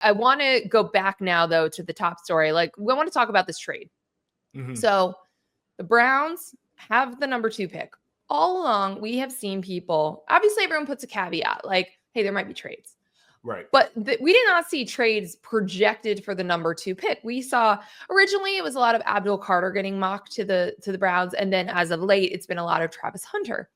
I want to go back now, though, to the top story. Like, we want to talk about this trade. Mm-hmm. So the Browns have the number 2 pick. All along, we have seen people, obviously everyone puts a caveat, like, hey, there might be trades. Right. But we did not see trades projected for the number 2 pick. We saw originally it was a lot of Abdul Carter getting mocked to the Browns. And then as of late, it's been a lot of Travis Hunter.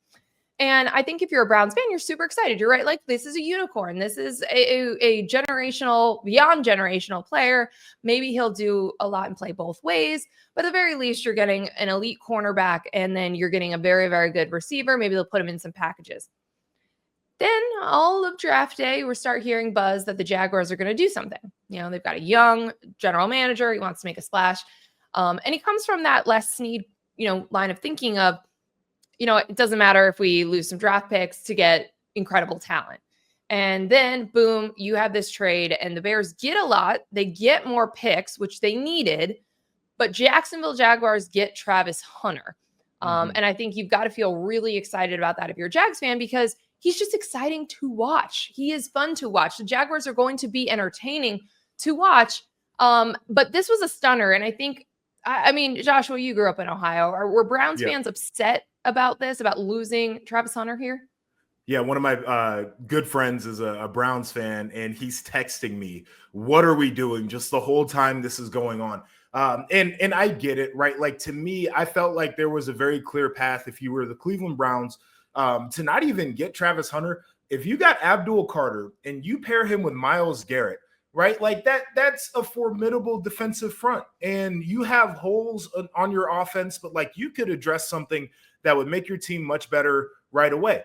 And I think if you're a Browns fan, you're super excited. You're right. Like, this is a unicorn. This is a generational, beyond generational player. Maybe he'll do a lot and play both ways. But at the very least, you're getting an elite cornerback, and then you're getting a very, very good receiver. Maybe they'll put him in some packages. Then all of draft day, we start hearing buzz that the Jaguars are going to do something. You know, they've got a young general manager. He wants to make a splash. And he comes from that Les Snead, line of thinking of, it doesn't matter if we lose some draft picks to get incredible talent. And then, boom, you have this trade, and the Bears get a lot. They get more picks, which they needed, but Jacksonville Jaguars get Travis Hunter. And I think you've got to feel really excited about that if you're a Jags fan, because he's just exciting to watch. He is fun to watch. The Jaguars are going to be entertaining to watch. But this was a stunner. And I think, Joshua, you grew up in Ohio. Were Browns fans upset about this, about losing Travis Hunter here? Yeah, one of my good friends is a Browns fan, and he's texting me, what are we doing just the whole time this is going on? And I get it, right? Like, to me, I felt like there was a very clear path if you were the Cleveland Browns to not even get Travis Hunter. If you got Abdul Carter and you pair him with Myles Garrett, right? Like that's a formidable defensive front, and you have holes on your offense, but like, you could address something that would make your team much better right away.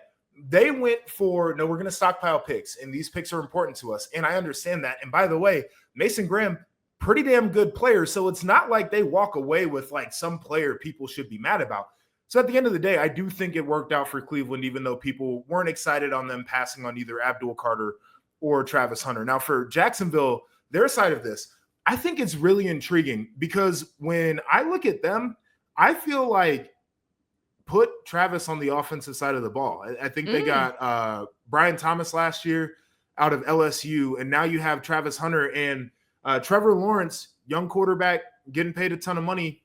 They went for, no, we're going to stockpile picks, and these picks are important to us. And I understand that. And by the way, Mason Graham, pretty damn good player. So it's not like they walk away with like some player people should be mad about. So at the end of the day, I do think it worked out for Cleveland, even though people weren't excited on them passing on either Abdul Carter or Travis Hunter. Now for Jacksonville, their side of this, I think it's really intriguing, because when I look at them, I feel like put Travis on the offensive side of the ball. I think they got Brian Thomas last year out of LSU, and now you have Travis Hunter and Trevor Lawrence, young quarterback, getting paid a ton of money.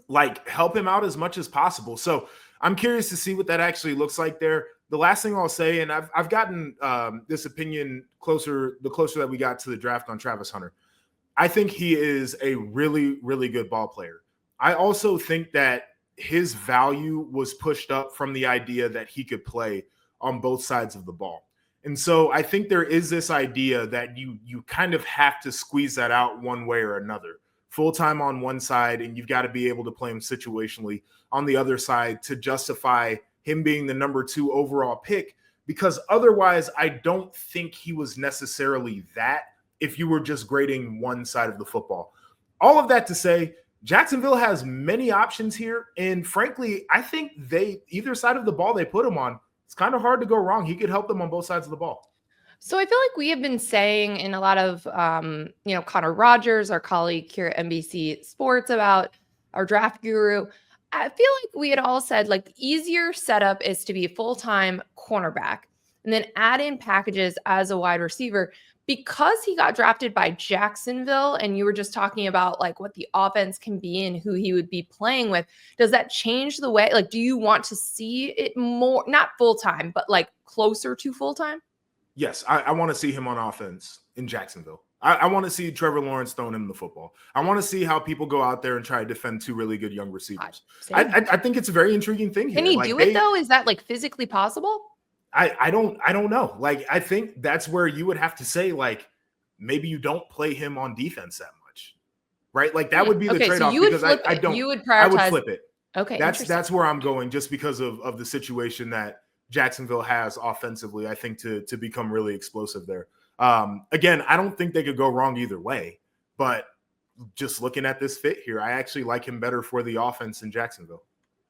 Like, help him out as much as possible. So I'm curious to see what that actually looks like there. The last thing I'll say, and I've gotten this opinion the closer that we got to the draft on Travis Hunter. I think he is a really, really good ball player. I also think that his value was pushed up from the idea that he could play on both sides of the ball. And so I think there is this idea that you kind of have to squeeze that out one way or another. Full-time on one side, and you've got to be able to play him situationally on the other side to justify him being the number 2 overall pick, because otherwise I don't think he was necessarily that if you were just grading one side of the football. All of that to say, Jacksonville has many options here, and frankly, I think either side of the ball they put him on, it's kind of hard to go wrong. He could help them on both sides of the ball. So I feel like we have been saying in a lot of, Connor Rogers, our colleague here at NBC Sports, about our draft guru. I feel like we had all said, like, the easier setup is to be a full-time cornerback and then add in packages as a wide receiver. Because he got drafted by Jacksonville, and you were just talking about like what the offense can be and who he would be playing with, does that change the way, like, do you want to see it more, not full-time, but like closer to full-time? Yes, I want to see him on offense in Jacksonville. I want to see Trevor Lawrence throwing him the football. I want to see how people go out there and try to defend 2 really good young receivers. I think it's a very intriguing thing here. Can he do it though? Is that like physically possible? I don't know. Like, I think that's where you would have to say, like, maybe you don't play him on defense that much, right? Like, that would be the trade-off, because I don't. You would prioritize. I would flip it. Okay, that's where I'm going, just because of the situation that Jacksonville has offensively. I think to become really explosive there. Again, I don't think they could go wrong either way, but just looking at this fit here, I actually like him better for the offense in Jacksonville.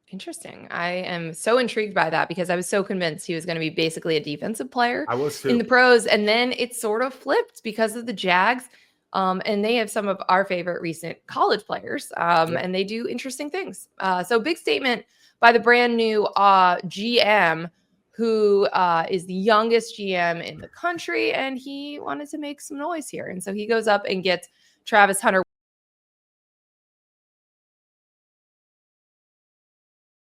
Interesting. I am so intrigued by that, because I was so convinced he was going to be basically a defensive player in the pros. And then it sort of flipped because of the Jags. And they have some of our favorite recent college players, and they do interesting things. So big statement by the brand new GM, who is the youngest GM in the country, and he wanted to make some noise here. And so he goes up and gets Travis Hunter.